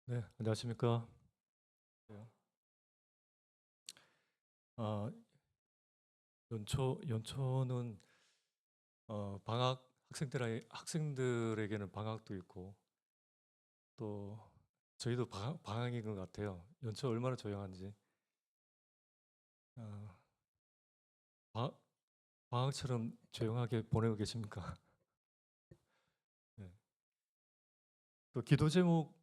네, 안녕하십니까. 네. 아, 연초는 방학 학생들에게는 방학도 있고 또 저희도 방학인 것 같아요. 연초 얼마나 조용한지. 어, 방, 방학처럼 조용하게 보내고 계십니까? 네. 또 기도 제목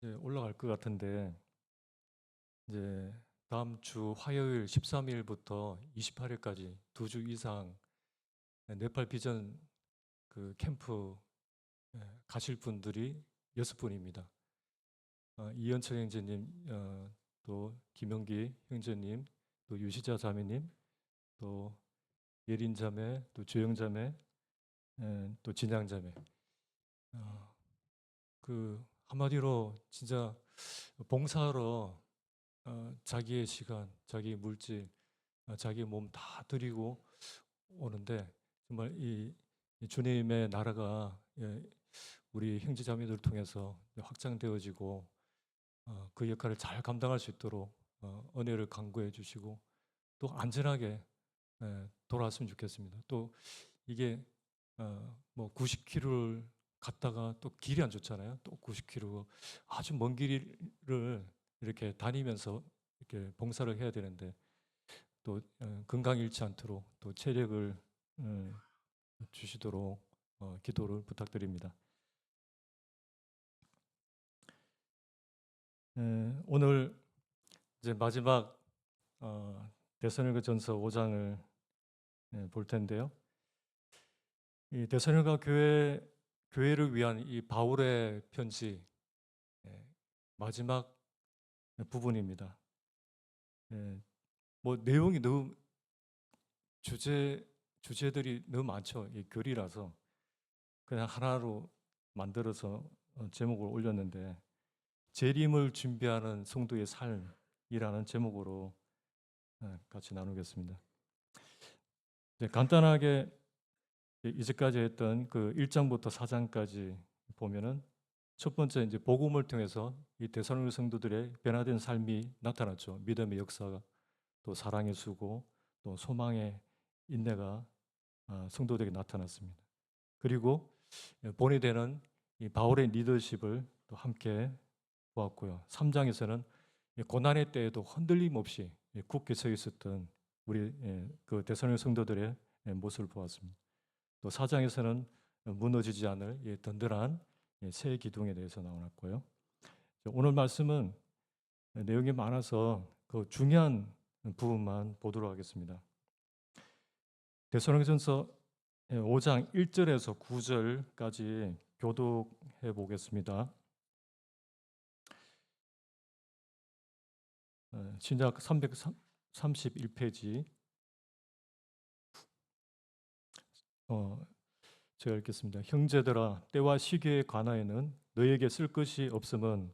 이제 올라갈 것 같은데 이제 다음 주 화요일 13일부터 28일까지 2주 이상 네팔 비전 그 캠프 가실 분들이 6분입니다. 이현철 형제님, 또 김영기 형제님, 또 유시자 자매님, 또 예린 자매, 또 주영 자매, 또 진양 자매. 어, 그 한마디로 진짜 봉사하러 자기의 시간, 자기 물질, 자기 몸 다 드리고 오는데 정말 이 주님의 나라가 우리 형제 자매들 통해서 확장되어지고 그 역할을 잘 감당할 수 있도록 은혜를 강구해 주시고 또 안전하게 돌아왔으면 좋겠습니다. 또 이게 뭐 90km를 갔다가 또 길이 안 좋잖아요. 또 90km 아주 먼 길을 이렇게 다니면서 이렇게 봉사를 해야 되는데 또 건강 잃지 않도록 또 체력을 어, 주시도록 기도를 부탁드립니다. 오늘 이제 마지막 데살로니가전서 5장을 볼 텐데요. 이 데살로니가 교회를 위한 이 바울의 편지 마지막 부분입니다. 뭐 내용이 너무 주제들이 너무 많죠. 이 글이라서 그냥 하나로 만들어서 제목을 올렸는데 재림을 준비하는 성도의 삶이라는 제목으로 같이 나누겠습니다. 간단하게 이제까지 했던 그 1장부터 4장까지 보면은 첫 번째 이제 복음을 통해서 이 데살로니가 성도들의 변화된 삶이 나타났죠. 믿음의 역사가 또 사랑의 수고 또 소망의 인내가 성도들에게 나타났습니다. 그리고 본이 되는 이 바울의 리더십을 또 함께 보았고요. 3장에서는 고난의 때에도 흔들림 없이 굳게 서 있었던 우리 그 데살로니가 성도들의 모습을 보았습니다. 또 4장에서는 무너지지 않을 든든한 새 기둥에 대해서 나왔고요. 오늘 말씀은 내용이 많아서 그 중요한 부분만 보도록 하겠습니다. 데살로니가전서 5장 1절에서 9절까지 교독해 보겠습니다. 신약 331페이지 제가 읽겠습니다. 형제들아 때와 시기에 관하여는 너에게 쓸 것이 없음은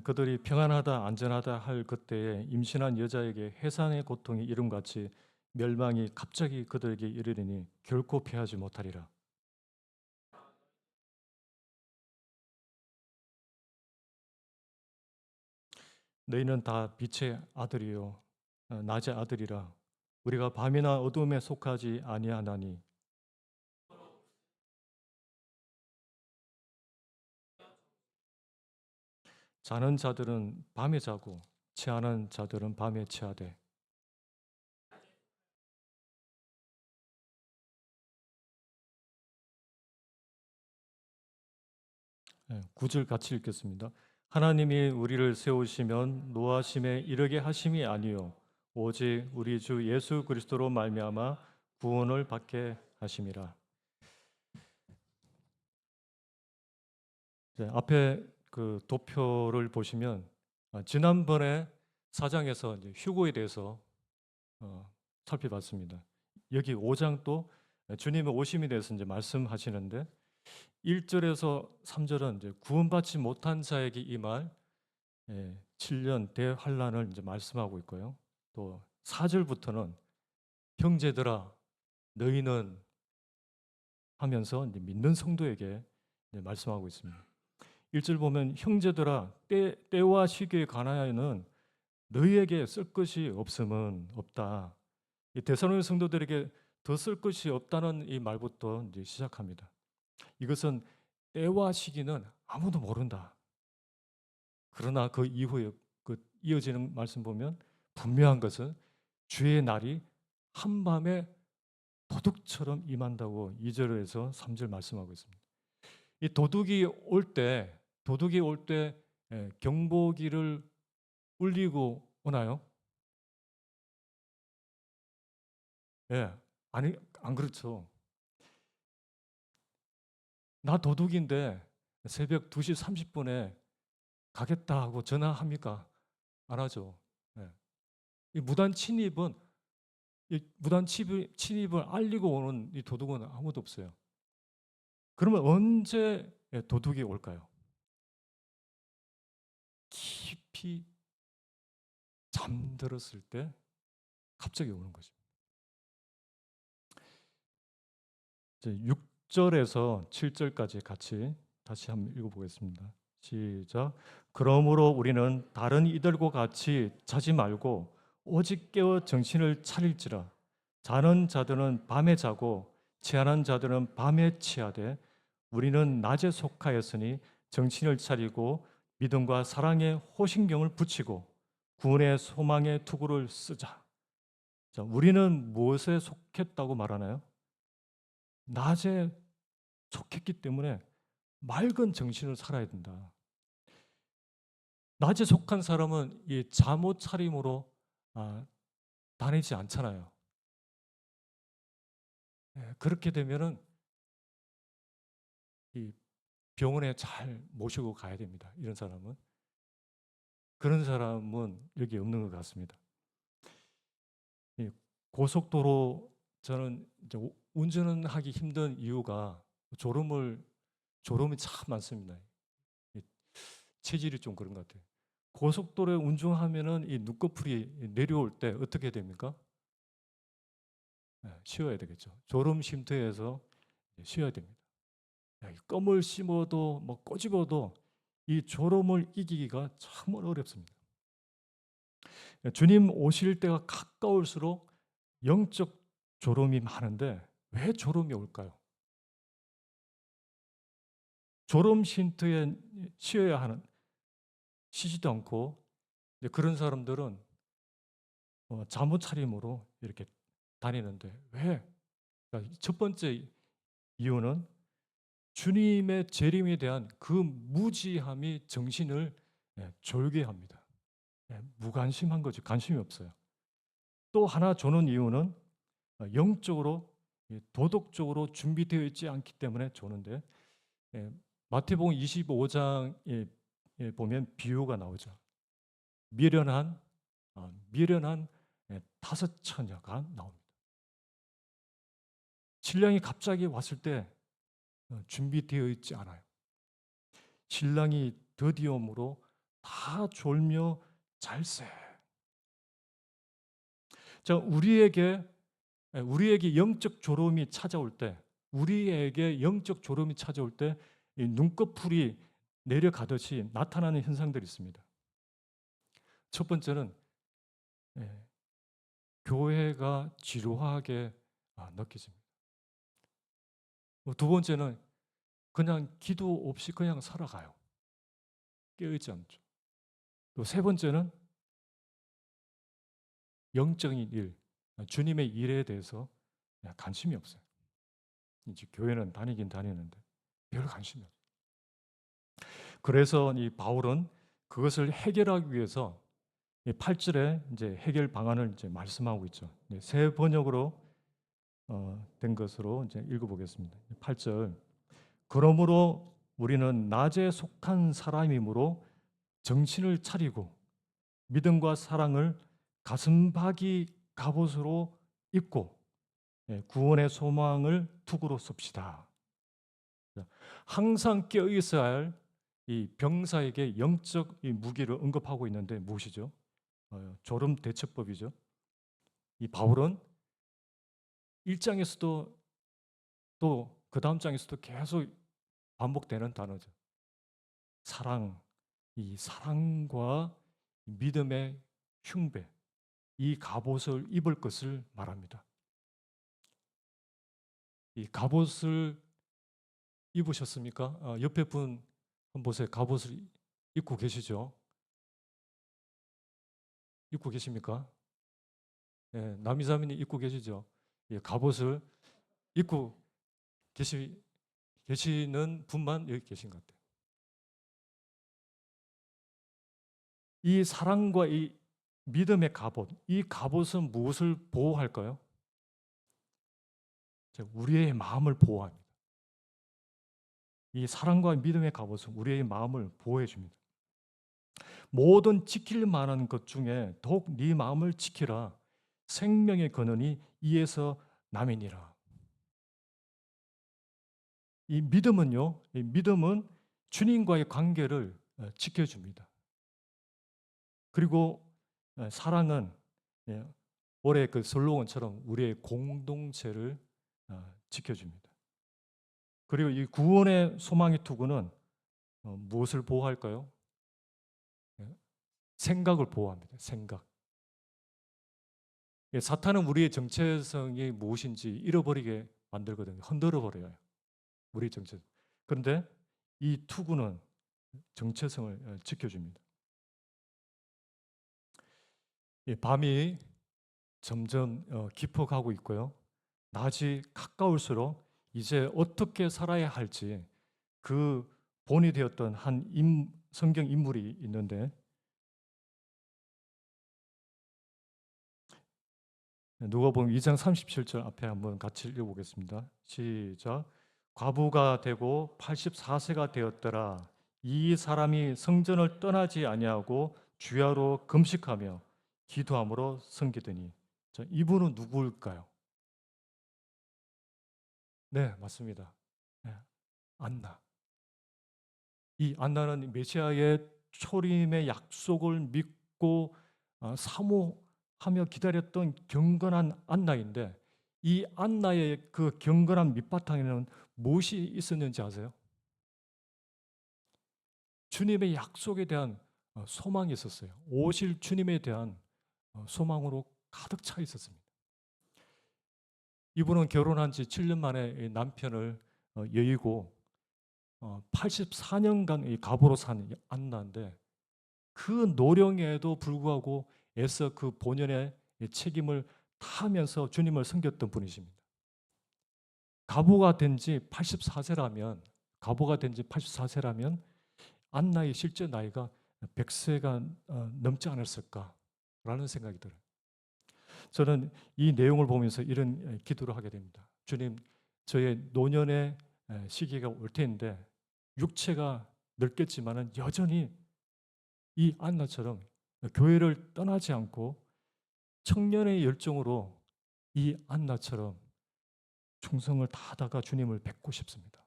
그들이 평안하다 안전하다 할 그때에 임신한 여자에게 해산의 고통이 이름같이 멸망이 갑자기 그들에게 이르리니 결코 피하지 못하리라. 너희는 다 빛의 아들이요 낮의 아들이라. 우리가 밤이나 어둠에 속하지 아니하나니 자는 자들은 밤에 자고 취하는 자들은 밤에 취하되. 구절 같이 읽겠습니다. 하나님이 우리를 세우시면 노하심에 이르게 하심이 아니요 오직 우리 주 예수 그리스도로 말미암아 구원을 받게 하심이라. 앞에 그 도표를 보시면 지난번에 사장에서 이제 휴고에 대해서 살펴봤습니다. 여기 5장 또 주님의 오심에 대해서 이제 말씀하시는데 1절에서 3절은 이제 구원받지 못한 자에게 임할 7년 대환란을 이제 말씀하고 있고요. 또 4절부터는 형제들아 너희는 하면서 이제 믿는 성도에게 이제 말씀하고 있습니다. 1절 보면 형제들아 때와 시기에 관하여는 너희에게 쓸 것이 없음은 없다. 이 데살로니가 성도들에게 더 쓸 것이 없다는 이 말부터 이제 시작합니다. 이것은 때와 시기는 아무도 모른다. 그러나 그 이후에 그 이어지는 말씀 보면 분명한 것은 주의 날이 한밤에 도둑처럼 임한다고 2절에서 3절 말씀하고 있습니다. 이 도둑이 올 때 경보기를 울리고 오나요? 예, 아니 안 그렇죠. 나 도둑인데 새벽 2시 30분에 가겠다 하고 전화합니까? 안 하죠. 예. 이 무단 침입을 알리고 오는 이 도둑은 아무도 없어요. 그러면 언제 도둑이 올까요? 깊이 잠들었을 때 갑자기 오는 거죠. 이제 6절에서 7절까지 같이 다시 한번 읽어보겠습니다. 시작. 그러므로 우리는 다른 이들과 같이 자지 말고 오직 깨어 정신을 차릴지라. 자는 자들은 밤에 자고 취하는 자들은 밤에 취하되 우리는 낮에 속하였으니 정신을 차리고 믿음과 사랑에 호신경을 붙이고 구원의 소망의 투구를 쓰자. 자, 우리는 무엇에 속했다고 말하나요? 낮에 속했기 때문에 맑은 정신을 살아야 된다. 낮에 속한 사람은 이 잠옷 차림으로 다니지 않잖아요. 그렇게 되면은 이 병원에 잘 모시고 가야 됩니다. 이런 사람은. 그런 사람은 여기 없는 것 같습니다. 이 고속도로 저는 이제 운전하기 힘든 이유가 졸음이 참 많습니다. 체질이 좀 그런 것 같아요. 고속도로에 운전하면은 이 눈꺼풀이 내려올 때 어떻게 됩니까? 쉬어야 되겠죠. 졸음 쉼터에서 쉬어야 됩니다. 껌을 씹어도 뭐 꼬집어도 이 졸음을 이기기가 정말 어렵습니다. 주님 오실 때가 가까울수록 영적 졸음이 많은데 왜 졸음이 올까요? 졸음 쉼터에 쉬어야 하는 쉬지도 않고 그런 사람들은 잠옷 차림으로 이렇게 다니는데 왜? 그러니까 첫 번째 이유는 주님의 재림에 대한 그 무지함이 정신을 졸게 합니다. 무관심한 거지 관심이 없어요. 또 하나 조는 이유는 영적으로 도덕적으로 준비되어 있지 않기 때문에 조는데 마태복음 25장에 보면 비유가 나오죠. 미련한 미련한 5처녀가 나옵니다. 신랑이 갑자기 왔을 때 준비되어 있지 않아요. 신랑이 드디어 오므로 다 졸며 잘세. 자, 우리에게 영적 졸음이 찾아올 때, 이 눈꺼풀이 내려가듯이 나타나는 현상들이 있습니다. 첫 번째는 교회가 지루하게 느껴집니다. 두 번째는 그냥 기도 없이 그냥 살아가요. 깨어있지 않죠. 또 세 번째는 영적인 일, 주님의 일에 대해서 관심이 없어요. 이제 교회는 다니긴 다니는데 별 관심이 없어요. 그래서 이 바울은 그것을 해결하기 위해서 8절에 이제 해결 방안을 이제 말씀하고 있죠. 새 번역으로 된 것으로 이제 읽어보겠습니다. 8절. 그러므로 우리는 낮에 속한 사람이므로 정신을 차리고 믿음과 사랑을 가슴박이 갑옷으로 입고 구원의 소망을 투구로 씁시다. 항상 깨어 있어야 할 이 병사에게 영적 이 무기를 언급하고 있는데 무엇이죠? 졸음 대처법이죠. 이 바울은 1장에서도 또 그 다음 장에서도 계속 반복되는 단어죠. 사랑, 이 사랑과 믿음의 흉배, 이 갑옷을 입을 것을 말합니다. 이 갑옷을 입으셨습니까? 옆에 분 한번 보세요. 갑옷을 입고 계시죠? 입고 계십니까? 네, 남이사민이 입고 계시죠? 예, 갑옷을 입고 계시는 분만 여기 계신 것 같아요. 이 사랑과 이 믿음의 갑옷, 이 갑옷은 무엇을 보호할까요? 우리의 마음을 보호합니다. 이 사랑과 믿음의 갑옷은 우리의 마음을 보호해 줍니다. 모든 지킬 만한 것 중에 더욱 네 마음을 지키라. 생명의 근원이 이에서 남이니라. 이 믿음은요, 이 믿음은 주님과의 관계를 지켜줍니다. 그리고 사랑은 올해 그 슬로건처럼 우리의 공동체를 지켜줍니다. 그리고 이 구원의 소망의 투구는 무엇을 보호할까요? 생각을 보호합니다. 생각. 사탄은 우리의 정체성이 무엇인지 잃어버리게 만들거든요. 흔들어 버려요. 우리 정체. 그런데 이 투구는 정체성을 지켜줍니다. 밤이 점점 깊어가고 있고요. 낮이 가까울수록 이제 어떻게 살아야 할지 그 본이 되었던 한 성경 인물이 있는데 누가복음 2장 37절 앞에 한번 같이 읽어보겠습니다. 시작. 과부가 되고 84세가 되었더라. 이 사람이 성전을 떠나지 아니하고 주야로 금식하며 기도함으로 섬기더니. 자, 이분은 누구일까요? 네, 맞습니다. 네, 안나. 이 안나는 메시아의 초림의 약속을 믿고 사모하며 기다렸던 경건한 안나인데 이 안나의 그 경건한 밑바탕에는 무엇이 있었는지 아세요? 주님의 약속에 대한 소망이 있었어요. 오실 주님에 대한 소망으로 가득 차 있었습니다. 이분은 결혼한 지 7년 만에 남편을 여의고 84년간 갑으로 산 안나인데 그 노령에도 불구하고 애써 그 본연의 책임을 다하면서 주님을 섬겼던 분이십니다. 가보가 된 지 84세라면 안나의 실제 나이가 100세가 넘지 않았을까라는 생각이 들어요. 저는 이 내용을 보면서 이런 기도를 하게 됩니다. 주님, 저의 노년의 시기가 올 텐데 육체가 늙겠지만은 여전히 이 안나처럼 교회를 떠나지 않고 청년의 열정으로 이 안나처럼 충성을 다하다가 주님을 뵙고 싶습니다.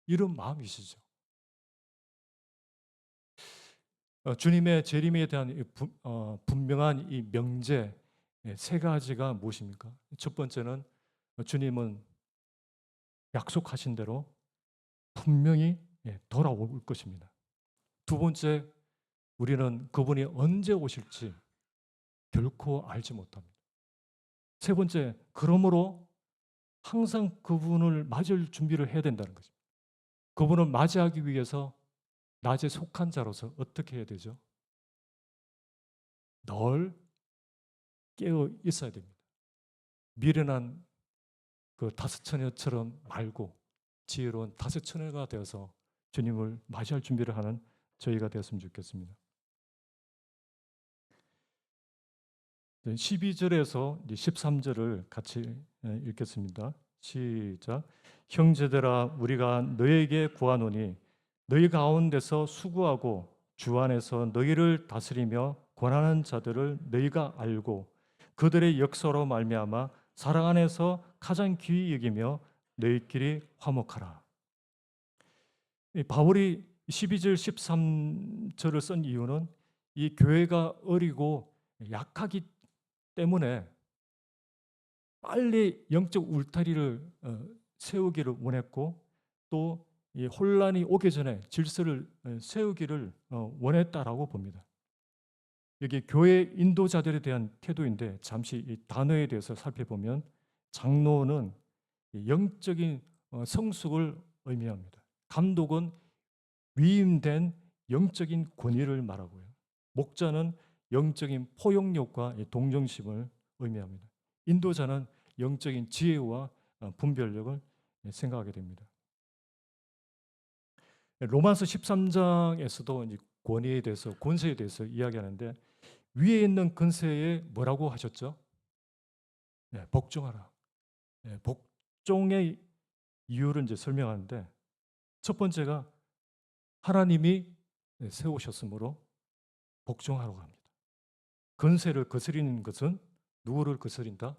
이런 마음이시죠. 주님의 재림에 대한 분명한 이 명제 세 가지가 무엇입니까? 첫 번째는 주님은 약속하신 대로 분명히 돌아올 것입니다. 두 번째, 우리는 그분이 언제 오실지 결코 알지 못합니다. 세 번째, 그러므로 항상 그분을 맞을 준비를 해야 된다는 거죠. 그분을 맞이하기 위해서 낮에 속한 자로서 어떻게 해야 되죠? 늘 깨어 있어야 됩니다. 미련한 그 다섯 처녀처럼 말고 지혜로운 다섯 처녀가 되어서 주님을 맞이할 준비를 하는 저희가 되었으면 좋겠습니다. 12절에서 13절을 같이 읽겠습니다. 시작. 형제들아 우리가 너에게 구하노니 너희 가운데서 수고하고 주 안에서 너희를 다스리며 권하는 자들을 너희가 알고 그들의 역사로 말미암아 사랑 안에서 가장 귀히 여기며 너희끼리 화목하라. 바울이 12절 13절을 쓴 이유는 이 교회가 어리고 약하기 때문에 빨리 영적 울타리를 세우기를 원했고, 또 이 혼란이 오기 전에 질서를 세우기를 원했다라고 봅니다. 여기 교회 인도자들에 대한 태도인데, 잠시 이 단어에 대해서 살펴보면 장로는 영적인 성숙을 의미합니다. 감독은 위임된 영적인 권위를 말하고요. 목자는 영적인 포용력과 동정심을 의미합니다. 인도자는 영적인 지혜와 분별력을 생각하게 됩니다. 로마서 13장에서도 이제 권위에 대해서, 권세에 대해서 이야기하는데, 위에 있는 권세에 뭐라고 하셨죠? 복종하라. 복종의 이유를 이제 설명하는데, 첫 번째가 하나님이 세우셨으므로 복종하라고 합니다. 권세를 거스리는 것은 누구를 거스린다?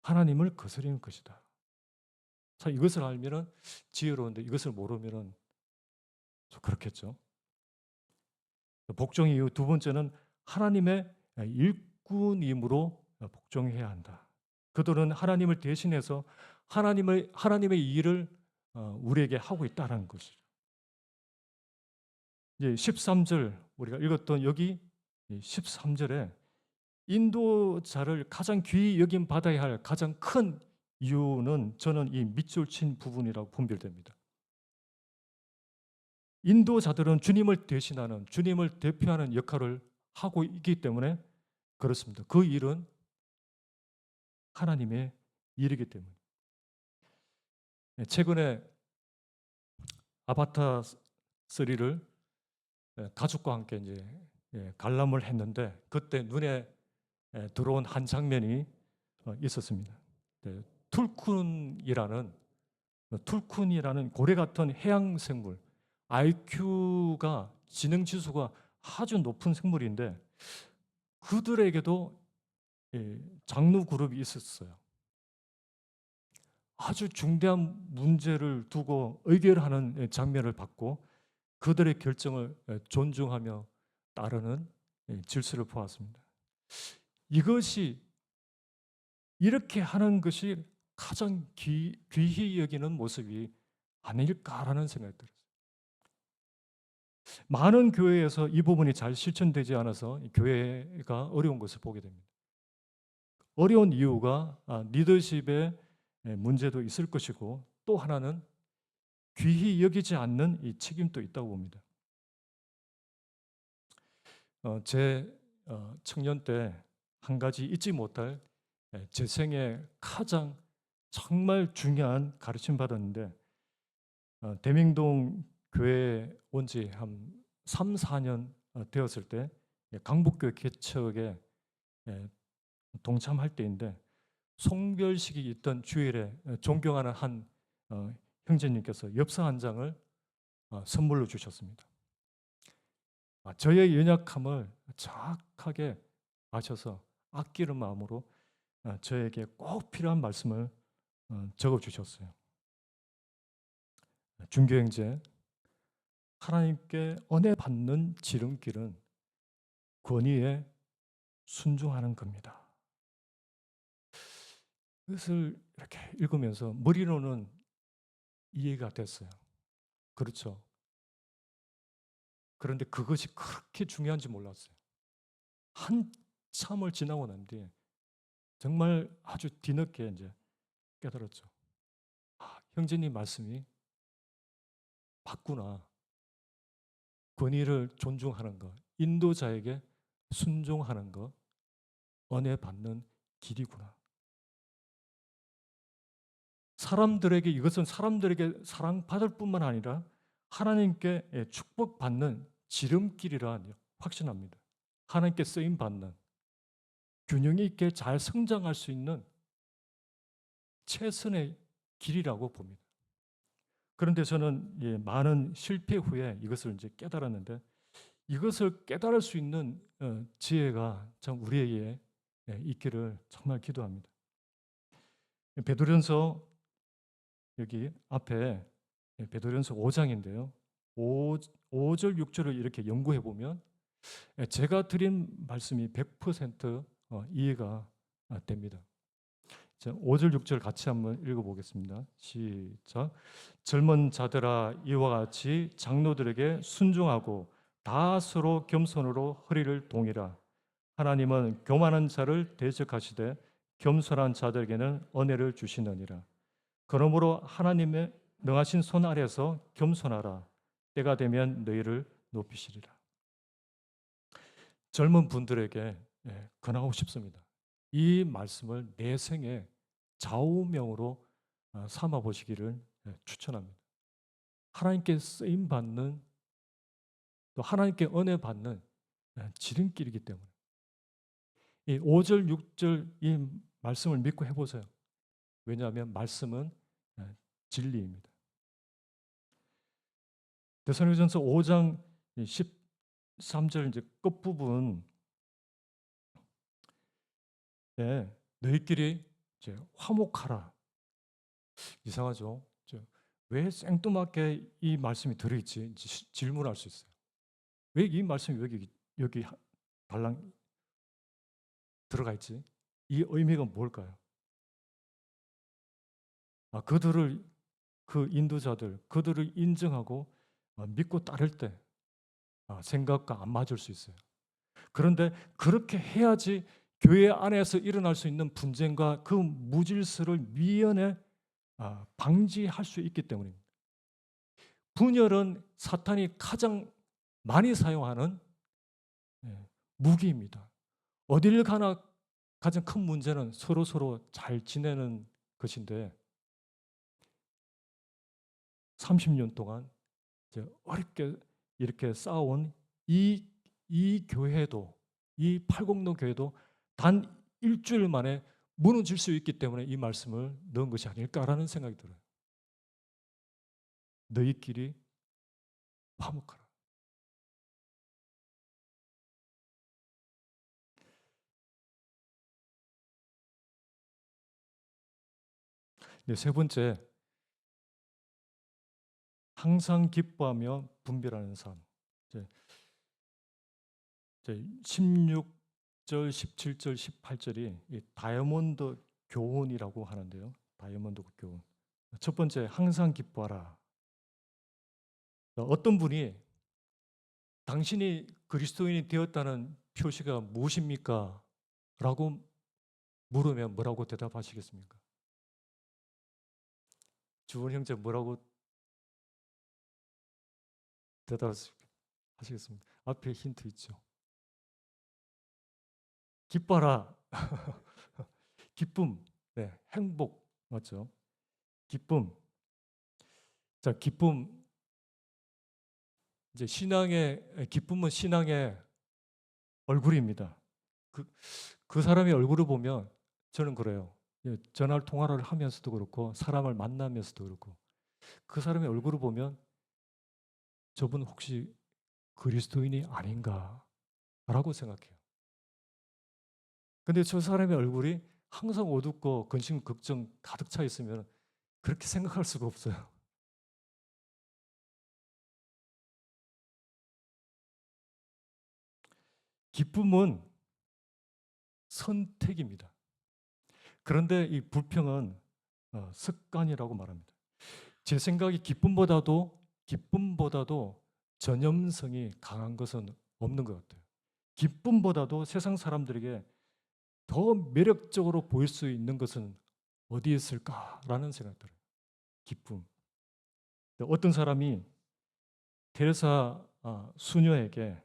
하나님을 거스리는 것이다. 자, 이것을 알면은 지혜로운데, 이것을 모르면은 좀 그렇겠죠. 복종의 이유 두 번째는 하나님의 일꾼임으로 복종해야 한다. 그들은 하나님을 대신해서 하나님의 일을 우리에게 하고 있다는 것이죠. 이제 13절 우리가 읽었던 여기 13절에 인도자를 가장 귀히 여김 받아야 할 가장 큰 이유는 저는 이 밑줄 친 부분이라고 분별됩니다. 인도자들은 주님을 대신하는, 주님을 대표하는 역할을 하고 있기 때문에 그렇습니다. 그 일은 하나님의 일이기 때문에. 최근에 아바타 3를 가족과 함께 이제 관람을 했는데, 그때 눈에 들어온 한 장면이 있었습니다. 툴쿤이라는 고래 같은 해양 생물, IQ가, 지능 지수가 아주 높은 생물인데, 그들에게도 장로 그룹이 있었어요. 아주 중대한 문제를 두고 의결하는 장면을 봤고, 그들의 결정을 존중하며 따르는 질서를 보았습니다. 이것이, 이렇게 하는 것이 가장 귀히 여기는 모습이 아닐까라는 생각이 들었어요. 많은 교회에서 이 부분이 잘 실천되지 않아서 교회가 어려운 것을 보게 됩니다. 어려운 이유가 리더십의 문제도 있을 것이고, 또 하나는 귀히 여기지 않는 이 책임도 있다고 봅니다. 제 청년 때 한 가지 잊지 못할 제 생에 가장 정말 중요한 가르침 받았는데, 대명동 교회에 온 지 한 3, 4년 되었을 때 강북교회 개척에 동참할 때인데, 송별식이 있던 주일에 존경하는 한 형제님께서 엽서 한 장을 선물로 주셨습니다. 저의 연약함을 정확하게 아셔서 아끼는 마음으로 저에게 꼭 필요한 말씀을 적어주셨어요. 중교형제, 하나님께 은혜 받는 지름길은 권위에 순종하는 겁니다. 그것을 이렇게 읽으면서 머리로는 이해가 됐어요. 그렇죠. 그런데 그것이 그렇게 중요한지 몰랐어요. 한참을 지나고 난 뒤에 정말 아주 뒤늦게 이제 깨달았죠. 형제님 말씀이 맞구나. 권위를 존중하는 것, 인도자에게 순종하는 것, 은혜 받는 길이구나. 사람들에게, 이것은 사람들에게 사랑받을 뿐만 아니라 하나님께 축복받는 지름길이라 확신합니다. 하나님께 쓰임받는, 균형 있게 잘 성장할 수 있는 최선의 길이라고 봅니다. 그런데 저는 많은 실패 후에 이것을 이제 깨달았는데, 이것을 깨달을 수 있는 지혜가 참 우리에게 있기를 정말 기도합니다. 베드로전서 여기 앞에 베드로전서 5장인데요. 5절 6절을 이렇게 연구해 보면 제가 드린 말씀이 100% 이해가 됩니다. 자, 5절 6절 같이 한번 읽어보겠습니다. 시작. 젊은 자들아 이와 같이 장로들에게 순종하고 다 서로 겸손으로 허리를 동이라. 하나님은 교만한 자를 대적하시되 겸손한 자들에게는 은혜를 주시느니라. 그러므로 하나님의 능하신 손 아래서 겸손하라. 때가 되면 너희를 높이시리라. 젊은 분들에게 권하고 싶습니다. 이 말씀을 내 생의 좌우명으로 삼아 보시기를 추천합니다. 하나님께 쓰임 받는, 또 하나님께 은혜 받는 지름길이기 때문에 이 5절 6절 이 말씀을 믿고 해보세요. 왜냐하면 말씀은 진리입니다. 데살로니가전서 5장 13절 이제 끝부분 너희끼리 이제 화목하라. 이상하죠? 왜 생뚱맞게 이 말씀이 들어있지? 질문할 수 있어요. 왜 이 말씀이 여기 달랑 들어가 있지? 이 의미가 뭘까요? 그들을, 그 인도자들, 그들을 인정하고 믿고 따를 때 생각과 안 맞을 수 있어요. 그런데 그렇게 해야지 교회 안에서 일어날 수 있는 분쟁과 그 무질서를 미연에 방지할 수 있기 때문입니다. 분열은 사탄이 가장 많이 사용하는 무기입니다. 어딜 가나 가장 큰 문제는 서로 잘 지내는 것인데 30년 동안 어렵게 이렇게 쌓아온 이 교회도, 이 팔공로 교회도 단 일주일 만에 무너질 수 있기 때문에 이 말씀을 넣은 것이 아닐까라는 생각이 들어요. 너희끼리 화목하라. 네, 세 번째, 항상 기뻐하며 분별하는 삶. 16절, 17절, 18절이 다이아몬드 교훈이라고 하는데요. 다이아몬드 교훈. 첫 번째, 항상 기뻐하라. 어떤 분이 당신이 그리스도인이 되었다는 표시가 무엇입니까? 라고 물으면 뭐라고 대답하시겠습니까? 주원 형제 뭐라고 대답하시겠습니까? 앞에 힌트 있죠. 기뻐라. 기쁨, 행복, 맞죠? 기쁨. 자, 기쁨. 이제 기쁨은 신앙의 얼굴입니다. 그 사람의 얼굴을 보면 저는 그래요. 전화 통화를 하면서도 그렇고 사람을 만나면서도 그렇고 그 사람의 얼굴을 보면 저분 혹시 그리스도인이 아닌가라고 생각해요. 근데 저 사람의 얼굴이 항상 어둡고 근심, 걱정 가득 차 있으면 그렇게 생각할 수가 없어요. 기쁨은 선택입니다. 그런데 이 불평은 습관이라고 말합니다. 제 생각에 기쁨보다도 전염성이 강한 것은 없는 것 같아요. 기쁨보다도 세상 사람들에게 더 매력적으로 보일 수 있는 것은 어디에 있을까라는 생각이 들어요. 기쁨. 어떤 사람이 테레사 수녀에게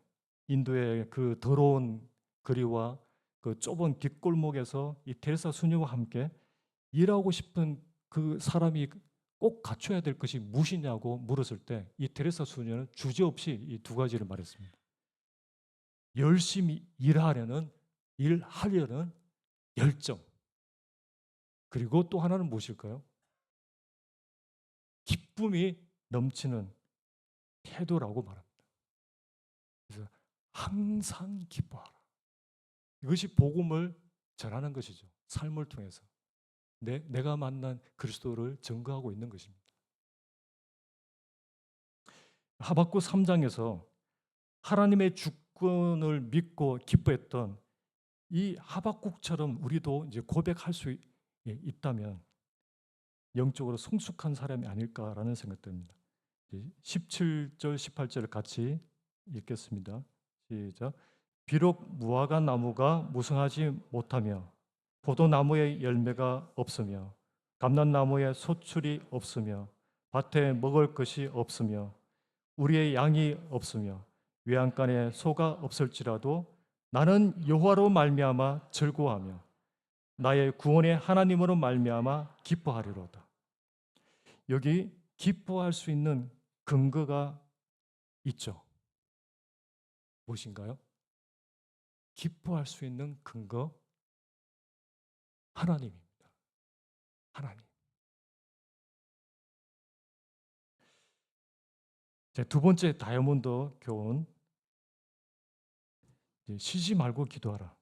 인도의 그 더러운 거리와 그 좁은 뒷골목에서 이 테레사 수녀와 함께 일하고 싶은 그 사람이 꼭 갖춰야 될 것이 무엇이냐고 물었을 때 이 테레사 수녀는 주저없이 이 두 가지를 말했습니다. 열심히 일하려는 열정. 그리고 또 하나는 무엇일까요? 기쁨이 넘치는 태도라고 말합니다. 그래서 항상 기뻐하라. 이것이 복음을 전하는 것이죠. 삶을 통해서. 내가 만난 그리스도를 증거하고 있는 것입니다. 하박국 3장에서 하나님의 주권을 믿고 기뻐했던 이 하박국처럼 우리도 이제 고백할 수 있다면 영적으로 성숙한 사람이 아닐까라는 생각이 듭니다. 17절, 18절을 같이 읽겠습니다. 시작. 비록 무화과 나무가 무성하지 못하며 포도나무에 열매가 없으며 감람나무에 소출이 없으며 밭에 먹을 것이 없으며 우리의 양이 없으며 외양간에 소가 없을지라도 나는 여호와로 말미암아 즐거워하며 나의 구원의 하나님으로 말미암아 기뻐하리로다. 여기 기뻐할 수 있는 근거가 있죠. 무엇인가요? 기뻐할 수 있는 근거, 하나님입니다. 하나님. 제 두 번째 다이아몬드 교훈, 쉬지 말고 기도하라.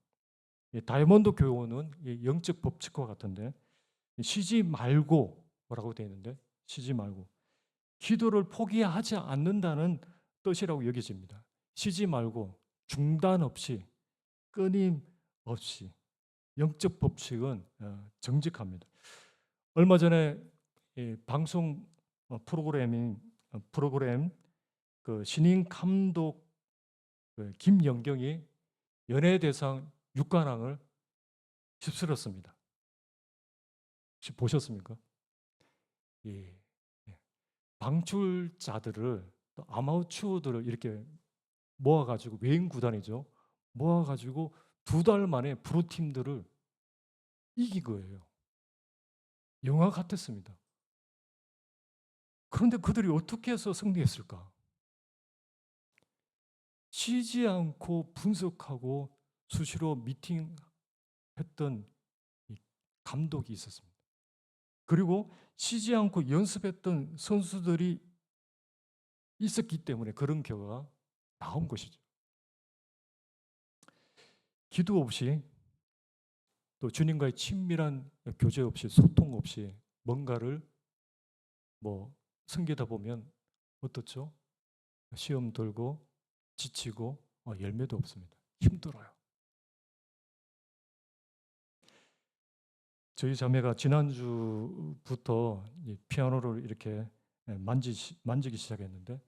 다이아몬드 교훈은 영적 법칙과 같은데 쉬지 말고라고 되어 있는데 쉬지 말고 기도를 포기하지 않는다는 뜻이라고 여겨집니다. 쉬지 말고 중단 없이 끊임없이 영적 법칙은 정직합니다. 얼마 전에 방송 프로그램 그 신인 감독 김연경이 연예대상 6관왕을 휩쓸었습니다. 혹시 보셨습니까? 예. 방출자들을 또 아마추어들을 이렇게 모아가지고 외인 구단이죠. 모아가지고 2달 만에 프로팀들을 이긴 거예요. 영화 같았습니다. 그런데 그들이 어떻게 해서 승리했을까? 쉬지 않고 분석하고 수시로 미팅했던 감독이 있었습니다. 그리고 쉬지 않고 연습했던 선수들이 있었기 때문에 그런 결과가 나온 것이죠. 기도 없이 또 주님과의 친밀한 교제 없이 소통 없이 뭔가를 섬기다 보면 어떻죠? 시험 들고 지치고 열매도 없습니다. 힘들어요. 저희 자매가 지난주부터 피아노를 이렇게 만지기 시작했는데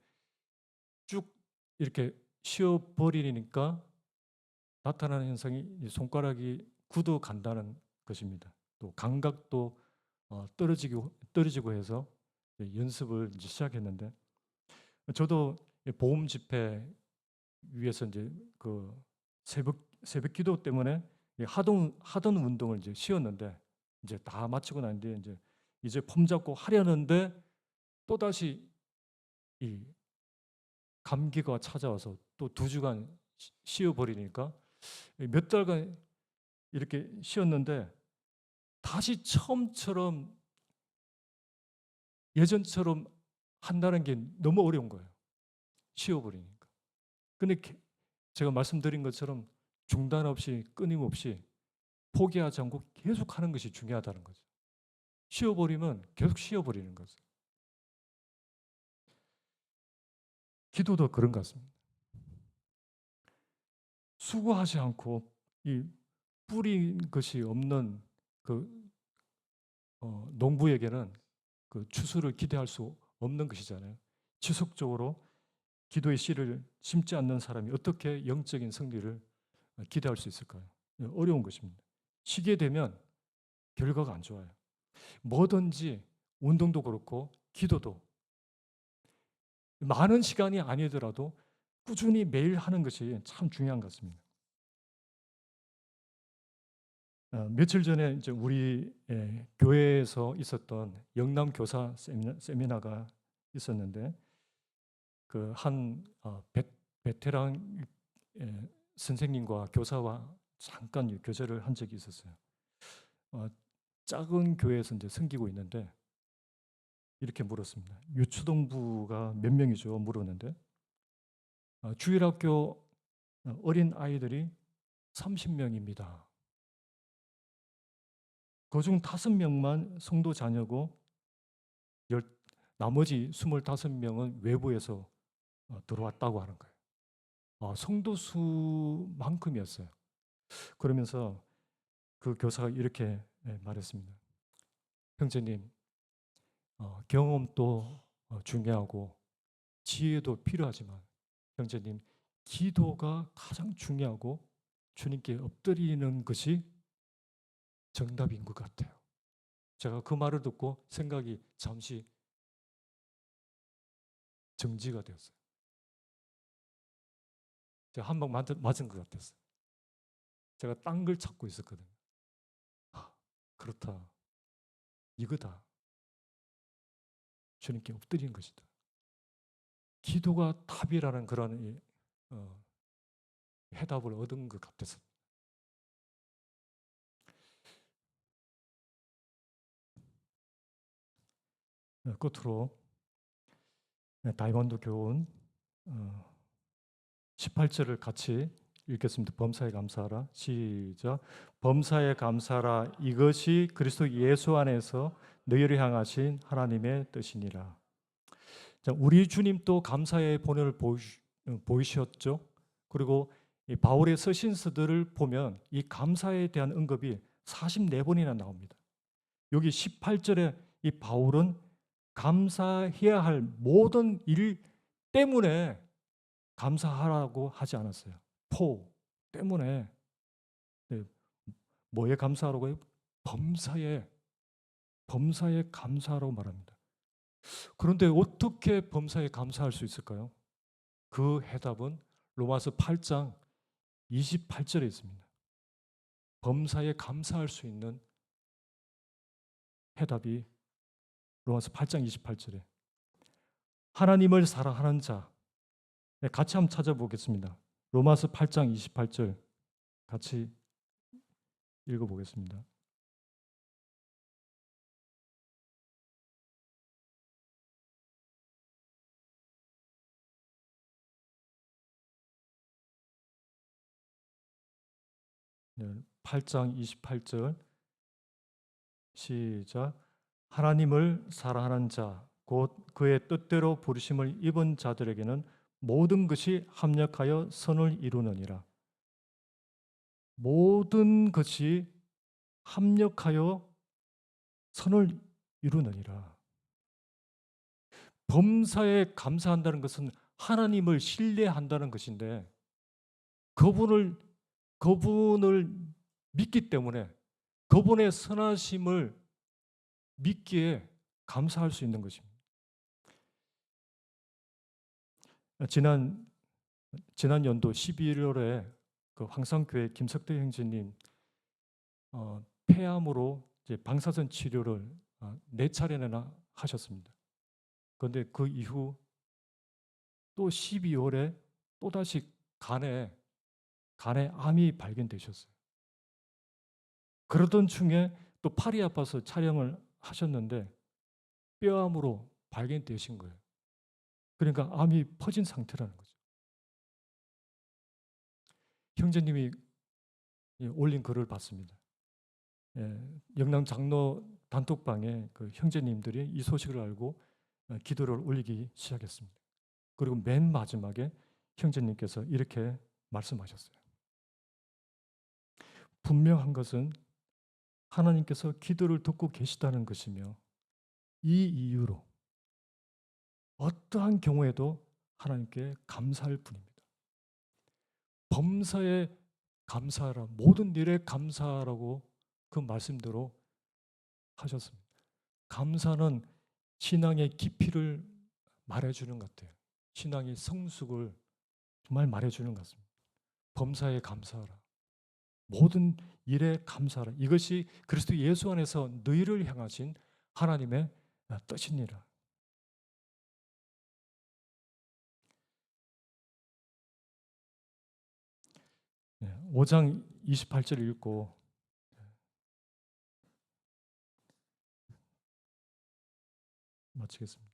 쭉 이렇게 쉬어버리니까 나타나는 현상이 손가락이 굳어 간다는 것입니다. 또 감각도 떨어지고 해서 연습을 이제 시작했는데 저도 보험 집회 위해서 이제 그 새벽 기도 때문에 하던 운동을 이제 쉬었는데 이제 다 마치고 난 뒤에 이제 폼 잡고 하려는데 또다시 이 감기가 찾아와서 또 2주간 쉬어버리니까 몇 달간 이렇게 쉬었는데 다시 처음처럼 예전처럼 한다는 게 너무 어려운 거예요. 쉬어버리니까. 근데 제가 말씀드린 것처럼 중단 없이 끊임없이 포기하지 않고 계속 하는 것이 중요하다는 거죠. 쉬어버리면 계속 쉬어버리는 거죠. 기도도 그런 것 같습니다. 수고하지 않고 이 뿌린 것이 없는 그 농부에게는 그 추수를 기대할 수 없는 것이잖아요. 지속적으로 기도의 씨를 심지 않는 사람이 어떻게 영적인 승리를 기대할 수 있을까요? 어려운 것입니다. 쉬게 되면 결과가 안 좋아요. 뭐든지 운동도 그렇고 기도도 많은 시간이 아니더라도 꾸준히 매일 하는 것이 참 중요한 것 같습니다. 며칠 전에 이제 우리 교회에서 있었던 영남 교사 세미나가 있었는데 그 한 베테랑 선생님과 교사와 잠깐 교제를 한 적이 있었어요. 작은 교회에서 이제 섬기고 있는데 이렇게 물었습니다. 유초등부가 몇 명이죠? 물었는데 주일학교 어린 아이들이 30명입니다. 그중 5명만 성도 자녀고 나머지 25명은 외부에서 들어왔다고 하는 거예요. 성도 수만큼이었어요. 그러면서 그 교사가 이렇게 말했습니다. 형제님, 경험도 중요하고 지혜도 필요하지만 형제님, 기도가 가장 중요하고 주님께 엎드리는 것이 정답인 것 같아요. 제가 그 말을 듣고 생각이 잠시 정지가 되었어요. 제가 한 방 맞은 것 같았어요. 제가 딴 걸 찾고 있었거든요. 그렇다. 이거다. 주님께 엎드리는 것이다. 기도가 답이라는 그런 해답을 얻은 것 같았어요. 끝으로 다이몬드 교훈 18절을 같이 읽겠습니다. 범사에 감사하라. 시작. 범사에 감사하라. 이것이 그리스도 예수 안에서 너희를 향하신 하나님의 뜻이니라. 자, 우리 주님도 감사의 본연을 보이셨죠. 그리고 이 바울의 서신서들을 보면 이 감사에 대한 언급이 44번이나 나옵니다. 여기 18절에 이 바울은 감사해야 할 모든 일 때문에 감사하라고 하지 않았어요. 때문에. 네, 뭐에 감사하라고 해요? 범사에 감사하라고 말합니다. 그런데 어떻게 범사에 감사할 수 있을까요? 그 해답은 로마서 8장 28절에 있습니다. 범사에 감사할 수 있는 해답이 로마서 8장 28절에 하나님을 사랑하는 자. 네, 같이 한번 찾아보겠습니다. 로마서 8장 28절 같이 읽어보겠습니다. 네, 8장 28절 시작. 하나님을 사랑하는 자, 곧 그의 뜻대로 부르심을 입은 자들에게는 모든 것이 합력하여 선을 이루느니라. 모든 것이 합력하여 선을 이루느니라. 범사에 감사한다는 것은 하나님을 신뢰한다는 것인데 그분을 믿기 때문에 그분의 선하심을 믿기에 감사할 수 있는 것입니다. 지난 연도 11월에 그 황산교회 김석대 형제님 폐암으로 이제 방사선 치료를 4차례나 하셨습니다. 그런데 그 이후 또 12월에 또다시 간에 암이 발견되셨어요. 그러던 중에 또 팔이 아파서 촬영을 하셨는데 뼈암으로 발견되신 거예요. 그러니까 암이 퍼진 상태라는 거죠. 형제님이 올린 글을 봤습니다. 영남 장로 단톡방에 그 형제님들이 이 소식을 알고 기도를 올리기 시작했습니다. 그리고 맨 마지막에 형제님께서 이렇게 말씀하셨어요. 분명한 것은 하나님께서 기도를 듣고 계시다는 것이며 이 이유로 어떠한 경우에도 하나님께 감사할 뿐입니다. 범사에 감사하라, 모든 일에 감사하라고 그 말씀대로 하셨습니다. 감사는 신앙의 깊이를 말해주는 것 같아요. 신앙의 성숙을 정말 말해주는 것 같습니다. 범사에 감사하라. 모든 일에 감사하라. 이것이 그리스도 예수 안에서 너희를 향하신 하나님의 뜻이니라. 네, 5장 28절 읽고 마치겠습니다.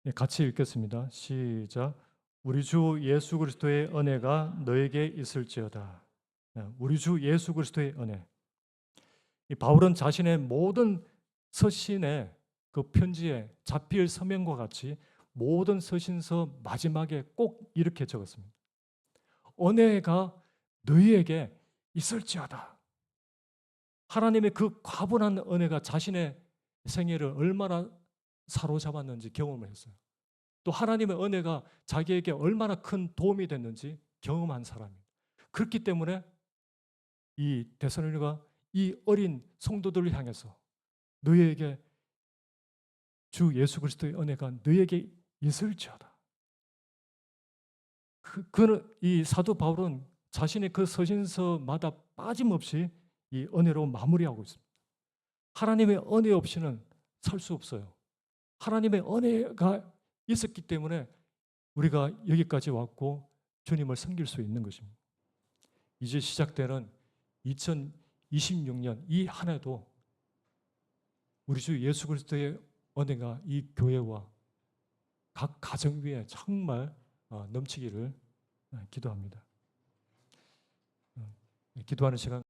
네, 같이 읽겠습니다. 시작. 우리 주 예수 그리스도의 은혜가 너에게 있을지어다. 네, 우리 주 예수 그리스도의 은혜. 이 바울은 자신의 모든 서신에 그 편지에 자필 서명과 같이 모든 서신서 마지막에 꼭 이렇게 적었습니다. 은혜가 너희에게 있을지어다. 하나님의 그 과분한 은혜가 자신의 생애를 얼마나 사로잡았는지 경험을 했어요. 또 하나님의 은혜가 자기에게 얼마나 큰 도움이 됐는지 경험한 사람이에요. 그렇기 때문에 이 데살로니가 이 어린 성도들을 향해서 너희에게 주 예수 그리스도의 은혜가 너희에게 있을지어다. 이 사도 바울은 자신의 그 서신서마다 빠짐없이 이 은혜로 마무리하고 있습니다. 하나님의 은혜 없이는 살 수 없어요. 하나님의 은혜가 있었기 때문에 우리가 여기까지 왔고 주님을 섬길 수 있는 것입니다. 이제 시작되는 2026년 이 한 해도 우리 주 예수 그리스도의 은혜가 이 교회와 각 가정 위에 정말 넘치기를 기도합니다. 기도하는 시간